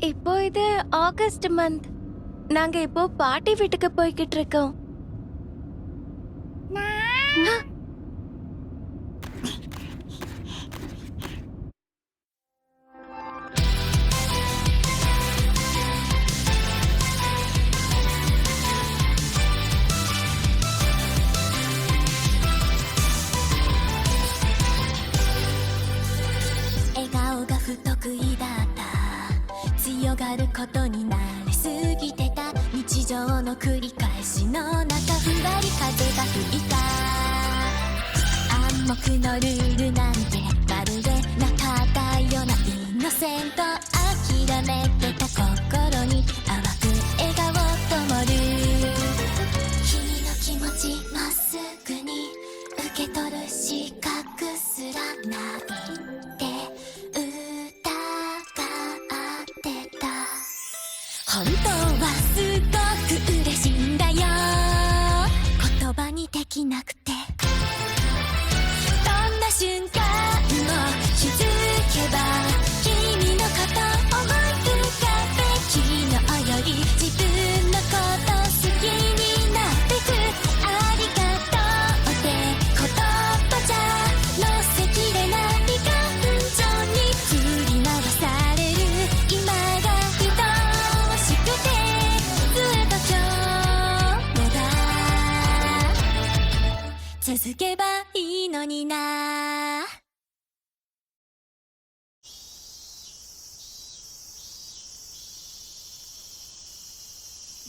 இப்போ இது August month. நாங்க இப்போ பாட்டி வீட்டுக்கு போய்கிட்டு இருக்கோம்.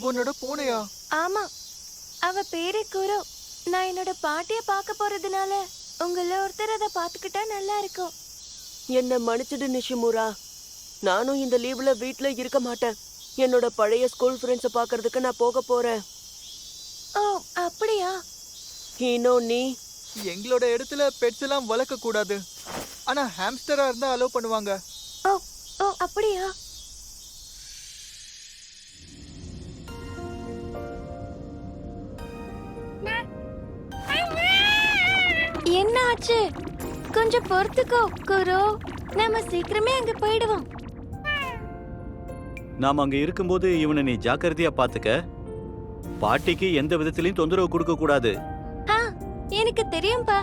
உன்னோட பூனையா? ஆமா, அவ பேரு குரு. நான் என்னோட பாட்டிய பார்க்க போறதுனால உங்கள ஒருத்தர் அதை பாத்துக்கிட்டா நல்லா இருக்கும். என்ன மன்னிச்சிடு நிஷிமுரா, நானும் இந்த லீவ்ல வீட்ல இருக்க மாட்டேன். என்னோட பழைய ஸ்கூல் ஃப்ரெண்ட்ஸை பார்க்கறதுக்கு நான் போக போறேன். ஓ அப்படியா? இன்னும் நீ? எங்களோட இடத்துல பெட்ஸ் எல்லாம் வளர்க்க கூடாது. ஆனா ஹாம்ஸ்டரா இருந்தா அலோவ் பண்ணுவாங்க. ஓ ஓ அப்படியா? என்ன ஆச்சு? கொஞ்சம் பொறுத்துக்கோ குரு, நாம சீக்கிரமே அங்க போயிடுவோம். நாம அங்க இருக்கும்போது இவனை நீ ஜாக்கிரதையா பாத்துக்க. பாட்டிக்கு எந்த விதத்திலையும் தொந்தரவு கொடுக்க கூடாது. எனக்கு தெரியும்பா.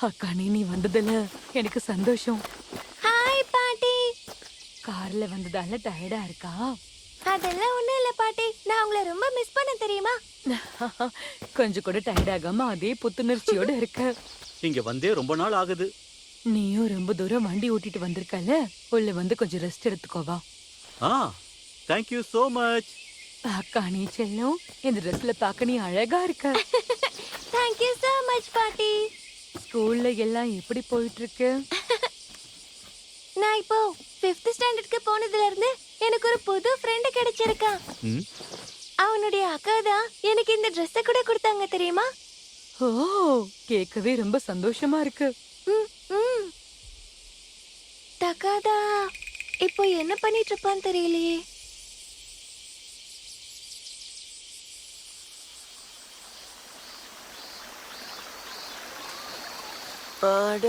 அக்கா, நீ வந்ததுல எனக்கு சந்தோஷம். ஹாய் பாட்டி. கார்ல வந்ததால டயர்டா இருக்கா? அதெல்லாம் ஒண்ணும் இல்ல பாட்டி, நான் உங்களை ரொம்ப மிஸ் பண்ண தெரியுமா? கொஞ்சம் கூட டயர்ட் ஆகாம அதே புத்துணர்ச்சியோட இருக்க. இங்க வந்தே ரொம்ப நாள் ஆகுது. நீயும் ரொம்ப தூரம் வண்டி ஓட்டிட்டு வந்திருக்கல, உள்ள வந்து கொஞ்சம் ரெஸ்ட் எடுத்துக்கோவா. Thank you so much. அக்கா நீ செல்லும், இந்த ட்ரெஸ்ல பார்க்க நீ அழகா இருக்க. தேங்க் யூ so much பாட்டி. ஸ்கூல்ல எல்லாம் எப்படி போயிட்டு இருக்கு? நான் இப்போ 5th ஸ்டாண்டர்ட்க்கு போனதுல இருந்து எனக்கு ஒரு புது ஃப்ரெண்ட் கிடைச்சிருக்கான். அவனுடைய அக்கா தான் எனக்கு இந்த Dress கூட கொடுத்தாங்க தெரியுமா? ஓ, கேட்கவே ரொம்ப சந்தோஷமா இருக்கு. தக்காதா இப்போ என்ன பண்ணிட்டு இருப்பான்னு தெரியலையே. ஆட,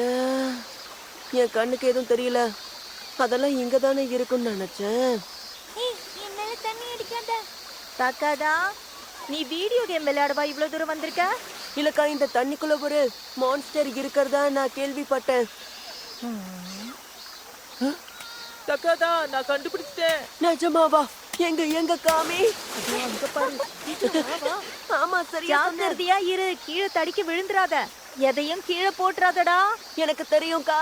என் கண்ணுக்கு எதுவும் தெரியல. அதெல்லாம் இங்க தானே இருக்குன்னு நினைச்சேன். என் மேல தண்ணி அடிக்காத. தக்காதா, நீ வீடியோ கேம் விளையாடவா இவ்வளவு தூரம் வந்திருக்க? இல்லக்கா, இந்த தண்ணிக்குள்ள ஒரு மான்ஸ்டர் இருக்கிறதா நான் கேள்விப்பட்டேன். தக்காதா, நான் கண்டுபிடிச்சிட்டேன். நிஜமாவா? எங்க எங்க காமி? அங்க பாரு. ஆமா, சரியா சொன்ன. ஜாக்கிரதையா இரு, கீழே தடிக்கி விழுந்துராத. எதையும் கீழே போட்டுறாதடா. எனக்கு தெரியும்க்கா.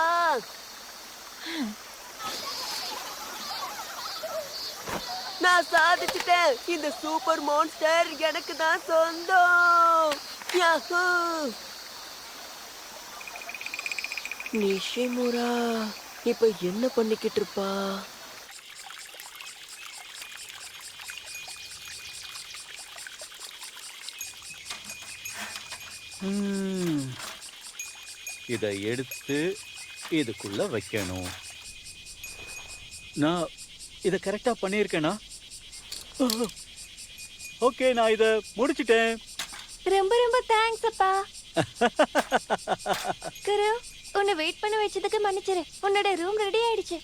நான் சாதிச்சுட்டேன். இந்த சூப்பர் மான்ஸ்டர் எனக்கு தான் சொந்தம். யாஹூ! நிஷிமுரா இப்ப என்ன பண்ணிக்கிட்டு இருப்பா? இதை எடுத்து இதுக்குள்ள வைக்கணும். நான் இதை கரெக்டா பண்ணியிருக்கேனா? ஓகே, நான் இதை முடிச்சிட்டேன். ரொம்ப ரொம்ப தேங்க்ஸ் அப்பா. குரு, உன்னை வெயிட் பண்ண வச்சதுக்கு மன்னிச்சிரு. உன்னோட ரூம் ரெடி ஆயிடுச்சு.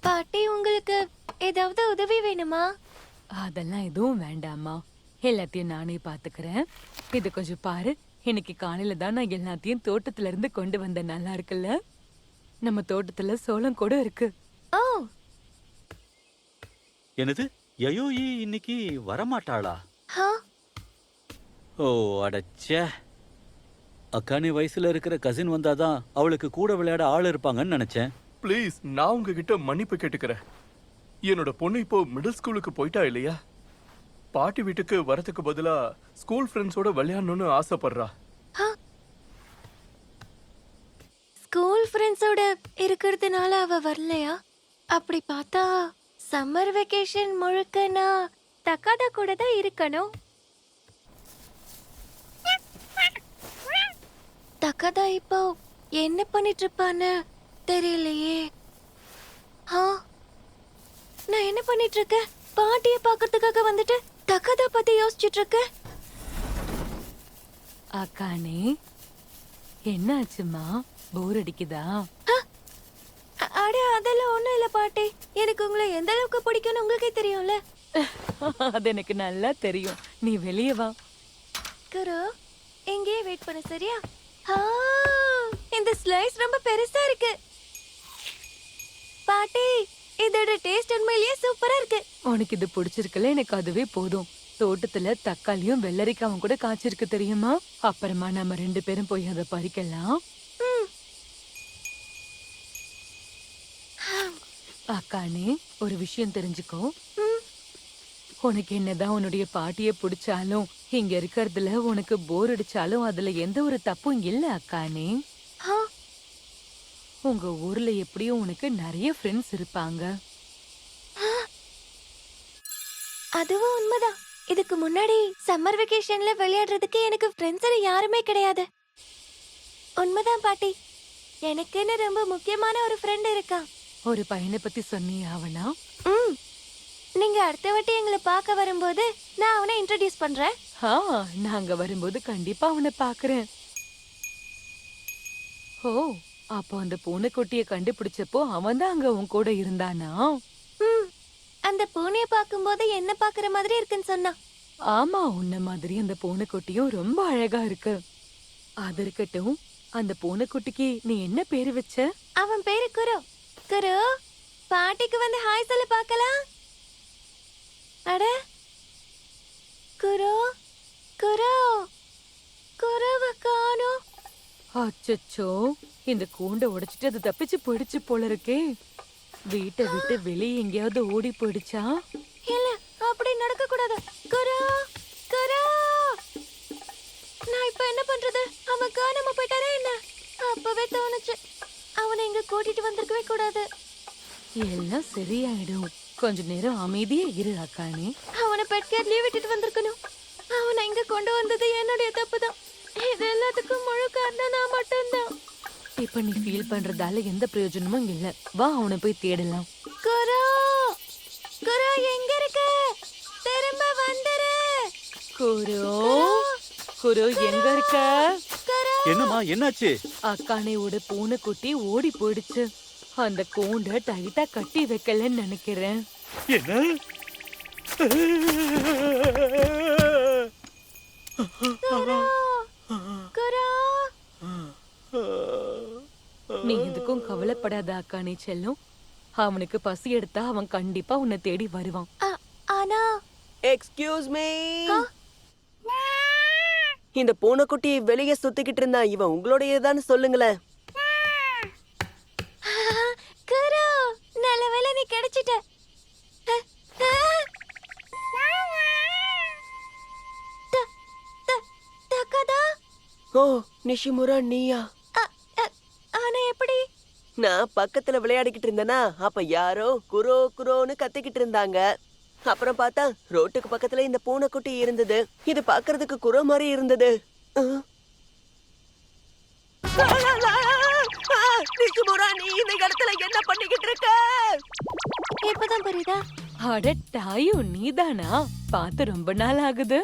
பாட்டி, உங்களுக்கு ஏதாவது உதவி வேணுமா? அதெல்லாம் எதுவும் வேண்டாம்மா. எல்லாத்தையும் நானே பாத்துக்கிறேன். இது கொஞ்சம் பாரு. இன்னைக்கு காலையில தான் நான் எல்லாத்தையும் தோட்டத்துல இருந்து கொண்டு வந்தேன். நல்லா இருக்குல்ல? நம்ம தோட்டத்துல சோளம் கூட இருக்கு. ஓ, என்னது, யயோயி இன்னைக்கு வரமாட்டாளா? ஹா, ஓ அடச்சே. அக்கானி வயசுல இருக்கிற கசின் வந்தாதான் அவளுக்கு கூட விளையாட ஆள் இருப்பாங்கன்னு நினைச்சேன். ப்ளீஸ், நான் உங்ககிட்ட மன்னிப்பு கேட்டுக்கிறேன். என்னோட பொண்ணு இப்போ மிடில் ஸ்கூலுக்கு போயிட்டா இல்லையா? பாட்டி வீட்டுக்கு வரதுக்கு பதிலா ஸ்கூல் ஃப்ரெண்ட்ஸோட விளையாடணும்னு ஆசைப்படுறா. ஸ்கூல் ஃப்ரெண்ட்ஸோட இருக்கிறதுனால அவ வரலையா? அப்படி பார்த்தா சம்மர் வெக்கேஷன் முழுக்க நான் தக்காதா கூட தான் இருக்கணும். தக்காதா இப்போ என்ன பண்ணிட்டு இருப்பான்னு தெரியலையே. நான் என்ன பண்ணிட்டு இருக்கேன்? பாட்டியை பார்க்கறதுக்காக வந்துட்டு தக்காதா பத்தி யோசிச்சுட்டு இருக்கேன். அக்கானே, என்ன ஆச்சுமா? போர் அடிக்குதா? அட, அதெல்லாம் ஒண்ணும் இல்ல பாட்டி. எனக்கு உங்களை எந்த அளவுக்கு பிடிக்கும்னு உங்களுக்கே தெரியும்ல. அது எனக்கு நல்லா தெரியும். நீ வெளியே வா. குரு, எங்கேயே வெயிட் பண்ணு, சரியா? இந்த ஸ்லைஸ் ரொம்ப பெருசா இருக்கு. பாட்டி, இதோட டேஸ்ட் உண்மையிலேயே சூப்பரா இருக்கு. உனக்கு இது பிடிச்சிருக்குல்ல? எனக்கு அதுவே போதும். தோட்டத்துல தக்காளியும் வெள்ளரிக்காவும் கூட காய்ச்சிருக்கு தெரியுமா? அப்புறமா நம்ம 2 பேரும் போய் அதை பறிக்கலாம். அக்கானே, ஒரு விஷயம் தெரிஞ்சுக்கோ. உனக்கு என்னதான் உன்னுடைய பாட்டிய பிடிச்சாலும், இங்க இருக்கிறதுல உனக்கு போர் அடிச்சாலும் அதுல எந்த ஒரு தப்பும் இல்ல அக்கானே. உங்க ஊர்ல எப்படியும் உனக்கு நிறைய ஃப்ரெண்ட்ஸ் இருப்பாங்க. அதுவும் உண்மைதான். இதுக்கு முன்னாடி சம்மர் வெக்கேஷன்ல விளையாடுறதுக்கு எனக்கு ஃப்ரெண்ட்ஸ் யாருமே கிடையாது. உண்மைதான் பாட்டி. எனக்குன்னு ரொம்ப முக்கியமான ஒரு ஃப்ரெண்ட் இருக்கான். ஒரு பையனை பத்தி சொன்னியா? அவனா? நீங்க அடுத்த வாட்டி எங்களை பார்க்க வரும்போது நான் அவனை இன்ட்ரோடியூஸ் பண்றேன். நாங்க வரும்போது கண்டிப்பா அவனை பாக்குறேன். ஓ, அப்போ அந்த பூனைக்குட்டிய கண்டுபிடிச்சப்போ அவன் தான் அங்க உன் கூட இருந்தானா? அந்த பூனையை பார்க்கும்போது என்ன பாக்குற மாதிரி இருக்குன்னு சொன்னான். ஆமா, உன்ன மாதிரி அந்த பூனைக்குட்டியும் ரொம்ப அழகா இருக்கு. அது இருக்கட்டும், அந்த பூனைக்குட்டிக்கு நீ என்ன பேரு வச்ச? அவன் பேரு குரு. குரு, பாட்டிக்கு வந்து ஹாய் சொல்ல பார்க்கலாம். அட, குரு குரு குருவை காணோம். அச்சச்சோ, இந்த கூண்டை உடைச்சிட்டு அது தப்பிச்சு போயிடுச்சு போல இருக்கே. வீட்டை விட்டு வெளியே எங்கேயாவது ஓடி போயிடுச்சா? இல்ல, அப்படி நடக்க கூடாது. குரு குரு, நான் இப்ப என்ன பண்றது? அவன் காணாம போயிட்டாரே என்ன? அப்பவே தோணுச்சு அவனை இங்க கூட்டிட்டு வந்திருக்கவே கூடாது. எல்லாம் சரியாயிடும். கொஞ்ச நேரம் அமைதியா இரு அக்கானே. அவனை பெட் கேர்லயே விட்டுட்டு வந்திருக்கணும். அவனை இங்க கொண்டு வந்தது என்னுடைய தப்பு தான். இது எல்லாத்துக்கும் முழு காரணம் நான் மட்டும்தான். இப்ப நீ ஃபீல் பண்றதால எந்த பிரயோஜனமும் இல்ல. வா, அவனை போய் தேடலாம். குரு குரு, எங்க இருக்க? குரு குரு எங்க இருக்க? என்னம்மா என்னாச்சு? அக்கானையோட பூனைக்குட்டி ஓடி போயிடுச்சு. அந்த கூண்ட டைட்டா கட்டி வைக்கலன்னு நினைக்கிறேன். என்ன? குரு நீ எதுக்கும் கவலைப்படாத அக்கானே செல்லும். அவனுக்கு பசி எடுத்தா அவன் கண்டிப்பா உன்னை தேடி வருவான். ஆனா எக்ஸ்கியூஸ் மீ. இந்த பூனைக்குட்டி வெளியே சுத்திக்கிட்டு இருந்தா இவன் உங்களுடையதான்னு சொல்லுங்களேன். குரு நல்ல வேளை நீ கிடைச்சிட்ட. தக்கதா? ஓ நிஷிமுரா நீயா? ஆனா எப்படி? நான் பக்கத்துல விளையாடிக்கிட்டு இருந்தேனா அப்ப யாரோ குரோ குரோன்னு கத்திக்கிட்டு இருந்தாங்க. அப்புறம் பார்த்தா ரோட்டுக்கு பக்கத்துல இந்த பூனைக்குட்டி இருந்தது. இது பாக்குறதுக்கு குரோ மாதிரி இருந்தது. நிஷிமுரா நீ இந்த இடத்துல என்ன பண்ணிக்கிட்டு இருக்க? இப்பதான் புரியுதா? அட டாயு நீதானா? பார்த்து ரொம்ப நாள் ஆகுது.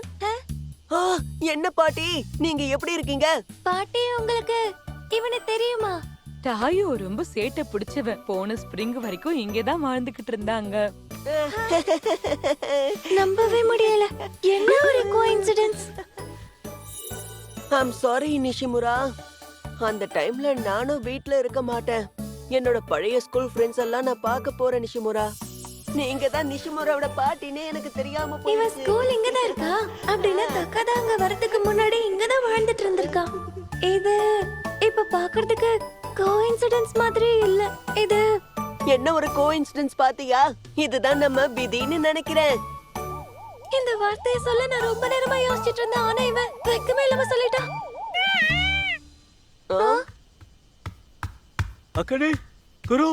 என்ன பாட்டி நீங்க எப்படி இருக்கீங்க? பாட்டி உங்களுக்கு இவனை தெரியுமா? டாயு ரொம்ப சேட்டை பிடிச்சவன். போன ஸ்ப்ரிங் வரைக்கும் இங்கதான் வாழ்ந்துகிட்டு இருந்தாங்க. நம்பவே முடியல. என்ன ஒரு கோஇன்சிடென்ஸ். I'm sorry நிஷிமுரா. அந்த டைம்ல நானும் வீட்ல இருக்க மாட்டேன். என்னோட பழைய ஸ்கூல் ஃப்ரெண்ட்ஸ் எல்லாம் நான் பார்க்க போறேன் நிஷிமுரா. நீங்க தான் நிஷிமுராவோட பாட்டினே எனக்கு தெரியாம இவன் போயிடுச்சு. ஸ்கூல் இங்கதான் இருக்கா? அப்படின்னா தக்காதான் அங்க வரதுக்கு முன்னாடி இங்கதான் வாழ்ந்துட்டு இருந்திருக்கா. இது இப்ப பாக்குறதுக்கு கோஇன்சிடென்ஸ் மாதிரி இல்ல. இது என்ன ஒரு கோஇன்சிடென்ஸ் பாத்தியா? இதுதான் நம்ம விதின்னு நினைக்கிறேன். இந்த வார்த்தையை சொல்ல நான் ரொம்ப நேரமா யோசிச்சிட்டு இருந்தேன். ஆனா இவன் வெக்கமே இல்லாம சொல்லிட்டான். அக்கடே குரு.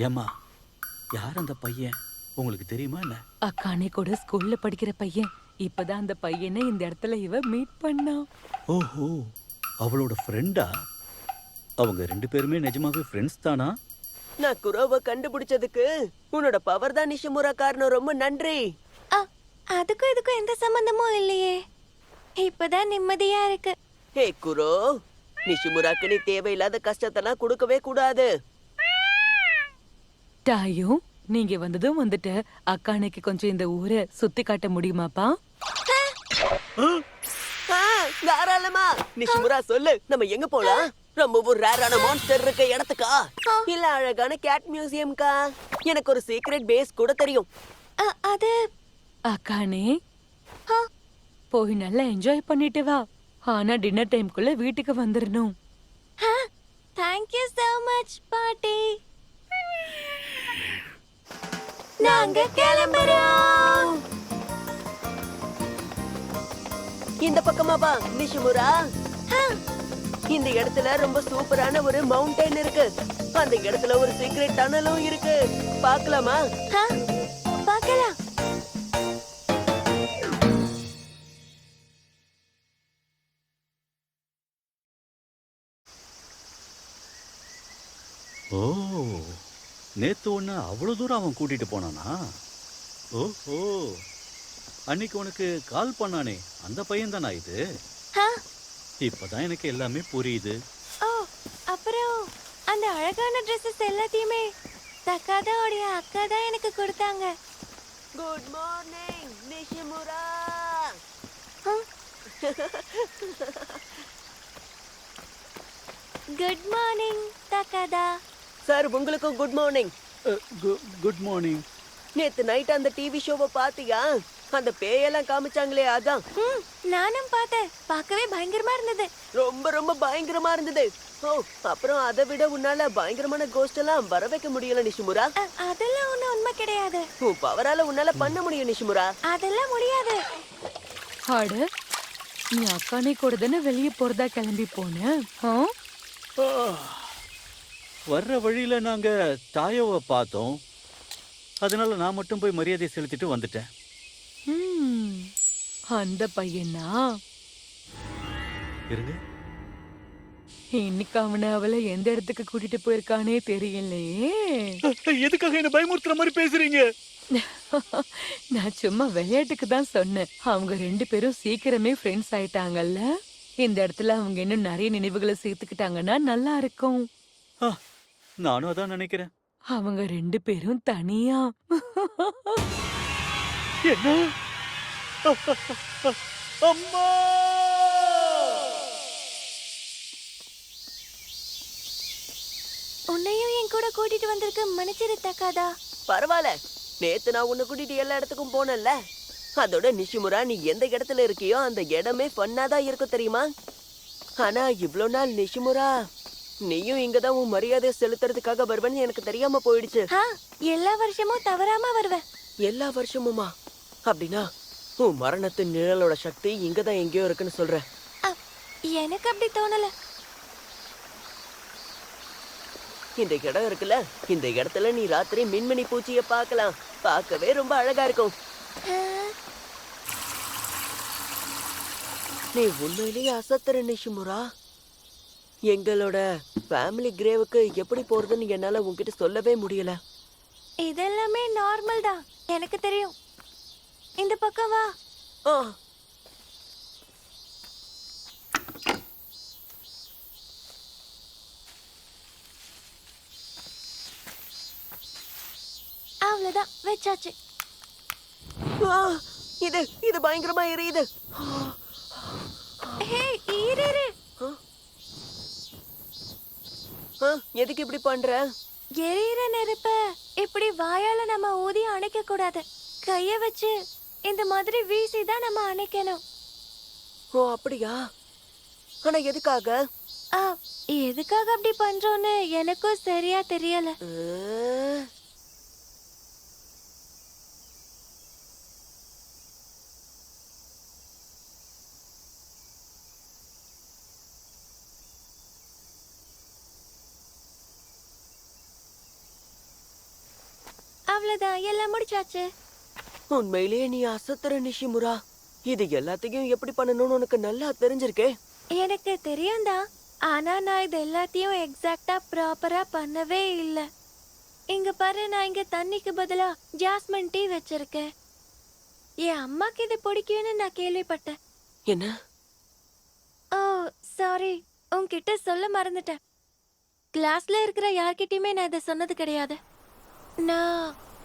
ஏம்மா யார் அந்த பையன்? உங்களுக்கு தெரியுமா என்ன? அக்கானே கூட ஸ்கூல்ல படிக்கிற பையன். இப்பதான் அந்த பையனை இந்த இடத்துல இவ மீட் பண்ணா. ஓஹோ, அவளோட ஃப்ரெண்டா? அவங்க ரெண்டு பேருமே நிஜமாவே ஃப்ரெண்ட்ஸ் தானா? நான் குரோவை கண்டுபிடிச்சதுக்கு உன்னோட பவர் தான் நிஷிமுரா காரணம். ரொம்ப நன்றி. அதுக்கும் இதுக்கும் எந்த சம்பந்தமும் இல்லையே. இப்பதான் நிம்மதியா இருக்கு. ஹே குரோ, நிஷிமுராக்கு நீ தேவையில்லாத கஷ்டத்தெல்லாம் கொடுக்கவே கூடாது. டாயு நீங்க வந்ததும் வந்துட்ட. அக்கானைக்கு கொஞ்சம் இந்த ஊரை சுத்தி காட்ட முடியுமாப்பா? தாராளமா. நிஷிமுரா சொல்லு, நம்ம எங்க போலாம்? ரொம்பவும் ரேரான மான்ஸ்டர் இருக்க இடத்துக்கா இல்ல அழகான கேட் மியூசியம்கா? எனக்கு ஒரு சீக்ரெட் பேஸ் கூட தெரியும். அது அக்கானே போய் நல்லா என்ஜாய் பண்ணிட்டு வா. ஆனா டின்னர் டைம்குள்ள வீட்டுக்கு வந்துடணும். தேங்க்யூ so மச் பாட்டி. நாங்க கிளம்புறோம். இந்த பக்கமா வா நிஷிமுரா. இந்த இடத்துல ரொம்ப சூப்பரான ஒரு மவுண்டன் இருக்கு. அந்த இடத்துல ஒரு சீக்ரெட் டனலும் இருக்கு. பார்க்கலாமா? பார்க்கலாம். ஓ, நேத்து ஒன்று அவ்வளோ தூரம் அவன் கூட்டிட்டு போனானா? ஓஹோ, அன்னைக்கு உனக்கு கால் பண்ணானே அந்த பையன் தானா இது? இப்பதான் எனக்கு எல்லாமே புரியுது. ஓ, அப்புறம் அந்த அழகான ட்ரெஸ்ஸஸ் எல்லாத்தையுமே தக்காதாவுடைய அக்கா தான் எனக்கு கொடுத்தாங்க. Good morning Nishimura. Good morning Takata. Sir உங்களுக்கும் குட் மார்னிங். Good morning. நேத்து நைட் அந்த டிவி ஷோவை பாத்தியா? அந்த பேயெல்லாம் காமிச்சாங்களே அதான். நானும் பார்த்தேன். பார்க்கவே பயங்கரமா இருந்தது. ரொம்ப ரொம்ப பயங்கரமா இருந்தது. ஓ, அப்புறம் அதை விட உன்னால பயங்கரமான கோஸ்ட் எல்லாம் வர வைக்க முடியல நிஷிமுரா. அதெல்லாம் ஒண்ணும் உண்மை கிடையாது. உன் பவரால உன்னால பண்ண முடியும் நிஷிமுரா. அதெல்லாம் முடியாது. அட, நீ அக்கானே கூட தானே வெளியே போறதா கிளம்பி போன? வர்ற வழியில நாங்க தாயோவை பார்த்தோம். அதனால நான் மட்டும் போய் மரியாதை செலுத்திட்டு வந்துட்டேன். அந்த பையனா? இருங்க, இன்னைக்கு அவனை அவளை எந்த இடத்துக்கு கூட்டிட்டு போயிருக்கானே தெரியலையே. எதுக்காக என்ன பயமுறுத்துற மாதிரி பேசுறீங்க? நான் சும்மா விளையாட்டுக்கு தான் சொன்னேன். அவங்க 2 பேரும் சீக்கிரமே ஃப்ரெண்ட்ஸ் ஆயிட்டாங்கல்ல. இந்த இடத்துல அவங்க இன்னும் நிறைய நினைவுகளை சேர்த்துக்கிட்டாங்கன்னா நல்லா இருக்கும். ஆ, நானும் அதான் நினைக்கிறேன். அவங்க 2 பேரும் தனியா. என்ன? அம்மா! உன்னையும் என் கூட கூட்டிட்டு வந்திருக்க மன்னிச்சிரு தக்காதா. பரவாயில்ல, நேத்து நான் உன்னை கூட்டிட்டு எல்லா இடத்துக்கும் போனேன்ல. அதோட நிஷிமுரா, நீ எந்த இடத்துல இருக்கியோ அந்த இடமே ஃபன்னாதான் இருக்கும் தெரியுமா? ஆனா இவ்ளோ நாள் நிஷிமுரா, நீயும் இங்கதான் உன் மரியாதையை செலுத்துறதுக்காக வருவேன்னு எனக்கு தெரியாம போயிடுச்சு. எல்லா வருஷமும் தவறாம வருவேன். எல்லா வருஷமுமா? அப்படின்னா உன் மரணத்தின் நிழலோட சக்தி இங்கதான் எங்கேயோ இருக்குன்னு சொல்ற. எனக்கு அப்படி தோணல. இந்த இடம் இருக்குல்ல, இந்த இடத்துல நீ ராத்திரி மின்மினி பூச்சிய பார்க்கலாம். பார்க்கவே ரொம்ப அழகா இருக்கும். நீ உண்மையிலேயே அசத்துற நிஷிமுரா. எங்களோட ஃபேமிலி கிரேவுக்கு எப்படி போறதுன்னு என்னால உன்கிட்ட சொல்லவே முடியல. இதெல்லாமே நார்மல் தான், எனக்கு தெரியும். இந்த பக்கம் வா. ஆ, அவ்வளவுதான், வச்சாச்சு. ஆ, இது இது பயங்கரமா எரியுது. ஹே, இரு இரு. ஆ, எதுக்கு இப்படி பண்ற? எரியிற நெருப்ப இப்படி வாயால நம்ம ஊதி அணைக்க கூடாது. கைய வச்சு இந்த மாதிரி வீசி தான் நம்ம அணைக்கணும். ஓ அப்படியா? ஆனா எதுக்காக? எதுக்காக அப்படி பண்றோம்னு எனக்கும் சரியா தெரியல. அவ்வளவுதான், எல்லாம் முடிச்சாச்சு. உண்மையிலேயே நீ அசத்துற நிஷிமுரா. இது எல்லாத்தையும் எப்படி பண்ணணும்னு உனக்கு நல்லா தெரிஞ்சிருக்கே. எனக்கு தெரியும் தான், ஆனா நான் இது எல்லாத்தையும் எக்ஸாக்ட்டா ப்ராப்பரா பண்ணவே இல்ல. இங்க பாரு, நான் இங்க தண்ணிக்கு பதிலா ஜாஸ்மின் டீ வச்சிருக்கேன். என் அம்மாக்கு இது பிடிக்கும்னு நான் கேள்விப்பட்டேன். என்ன? ஓ சாரி, உன்கிட்ட சொல்ல மறந்துட்டேன். கிளாஸ்ல இருக்கிற யார்கிட்டயுமே நான் இதை சொன்னது கிடையாது. நான்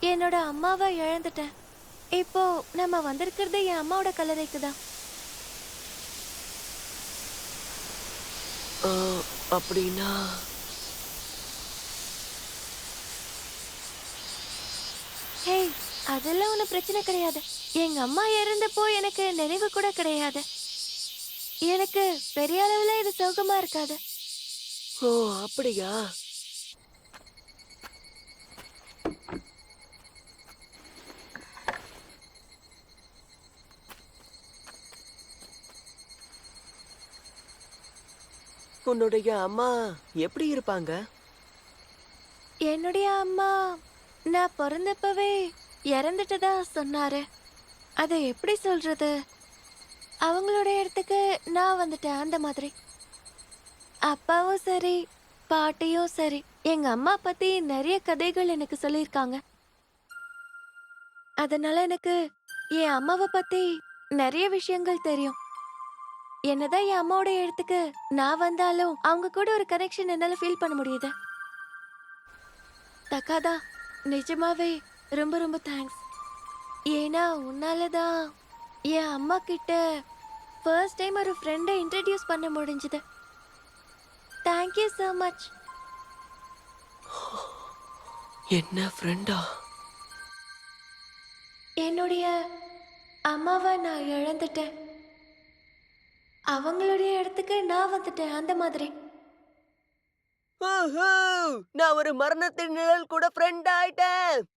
என்னோட அம்மாவை இழந்துட்டேன். இப்போ நம்ம வந்திருக்கிறது என் அம்மாவோட கல்லறைக்கு தான். அப்படின்னா ஹே, அதெல்லாம் ஒன்றும் பிரச்சனை கிடையாது. எங்க அம்மா இறந்தப்போ எனக்கு நினைவு கூட கிடையாது. எனக்கு பெரிய அளவுல இது சோகமா இருக்காது. ஓ அப்படியா? உன்னுடைய அம்மா எப்படி இருப்பாங்க? என்னுடைய அம்மா நான் பிறந்தப்பவே இறந்துட்டதா சொன்னாரு. அதை எப்படி சொல்றது? அவங்களோட இடத்துக்கு நான் வந்துட்டேன், அந்த மாதிரி. அப்பாவும் சரி, பாட்டியும் சரி, எங்க அம்மா பத்தி நிறைய கதைகள் எனக்கு சொல்லியிருக்காங்க. அதனால எனக்கு என் அம்மாவை பத்தி நிறைய விஷயங்கள் தெரியும். என்னதான் என் அம்மாவோட இடத்துக்கு நான் வந்தாலும் அவங்க கூட ஒரு கனெக்ஷன் என்னால ஃபீல் பண்ண முடியுது. தக்காதா, நிஜமாவே ரொம்ப ரொம்ப தேங்க்ஸ். ஏன்னா உன்னாலதான் என் அம்மா கிட்ட ஃபர்ஸ்ட் டைம் ஒரு ஃப்ரெண்டை இன்ட்ரடியூஸ் பண்ண முடிஞ்சது. Thank you so much. என்ன ஃப்ரெண்டா? என்னுடைய அம்மாவை நான் இழந்துட்டேன். அவங்களுடைய இடத்துக்கு நான் வந்துட்டேன், அந்த மாதிரி. நான் ஒரு மரணத்தின் நிழல் கூட ஃப்ரெண்ட் ஆயிட்டேன்.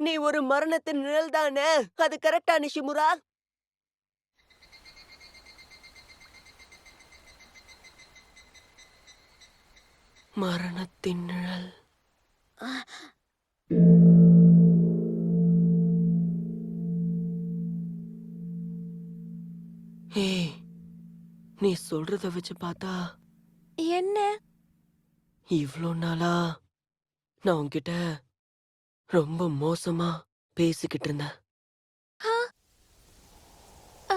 நீ ஒரு மரணத்தின் நிழல் தானே? அது கரெக்டா நிஷிமுரா? மரணத்தின் நிழல். ஏய், நீ சொல்றத வச்சு பார்த்தா என்ன? இவ்வளோ நாளா நான் உன்கிட்ட ரொம்ப மோசமா பேசிக்கிட்டு இருந்தேன். ஆ? அ,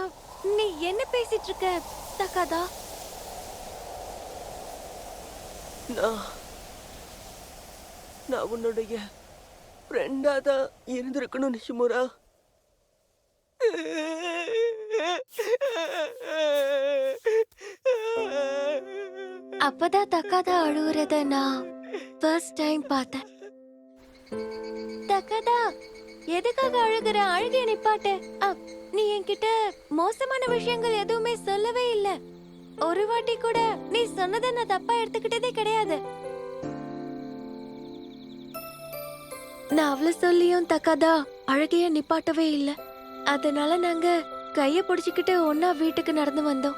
நீ என்ன பேசிட்டு இருக்க தக்காதா? நான் நான் உன்னுடைய ஃப்ரெண்டா தான் இருந்திருக்கணும் நிஷிமுரா. அப்பதான் தக்காதா அழுவுறத நான் ஃபர்ஸ்ட் டைம் பார்த்தேன். தக்காதா, எதுக்காக அழுகுற? அழுகிய நிப்பாட்டு. நீ என்கிட்ட மோசமான விஷயங்கள் எதுவுமே சொல்லவே இல்ல. ஒரு வாட்டி கூட நீ சொன்னதை நான் தப்பா எடுத்துக்கிட்டதே கிடையாது. நான் அவள சொல்லியும் தக்காதா அழுகைய நிப்பாட்டவே இல்ல. அதனால நாங்க கைய பிடிச்சுக்கிட்டு ஒன்னா வீட்டுக்கு நடந்து வந்தோம்.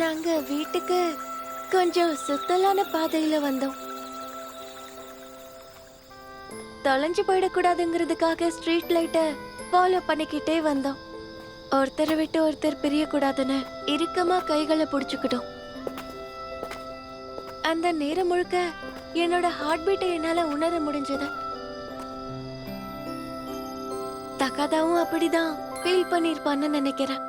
நாங்க வீட்டுக்கு கொஞ்சம் சுத்தலான பாதையில வந்தோம். தொலைஞ்சு போயிடக்கூடாதுங்கிறதுக்காக ஸ்ட்ரீட் லைட்ட ஃபாலோ பண்ணிக்கிட்டே வந்தோம். ஒருத்தரை விட்டு ஒருத்தர் பிரியக்கூடாதுன்னு இறுக்கமா கைகளை புடிச்சுக்கிட்டோம். அந்த நேரம் முழுக்க என்னோட ஹார்ட் பீட்டை என்னால உணர முடிஞ்சது. தக்காதாவும் அப்படிதான் ஃபீல் பண்ணிருப்பான்னு நினைக்கிறேன்.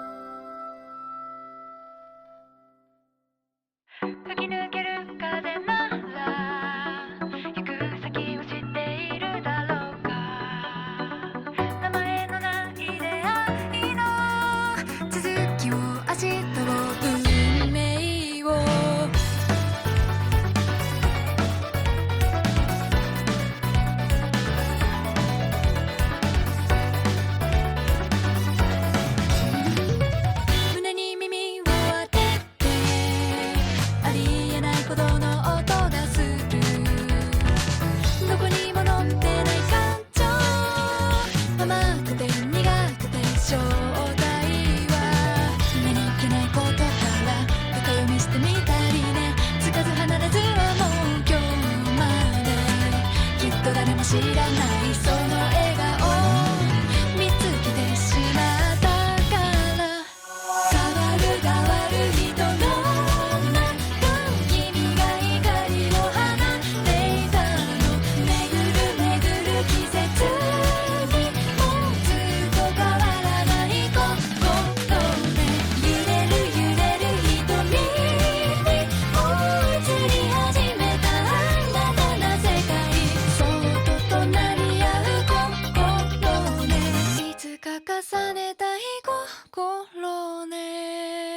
重ねたい心ね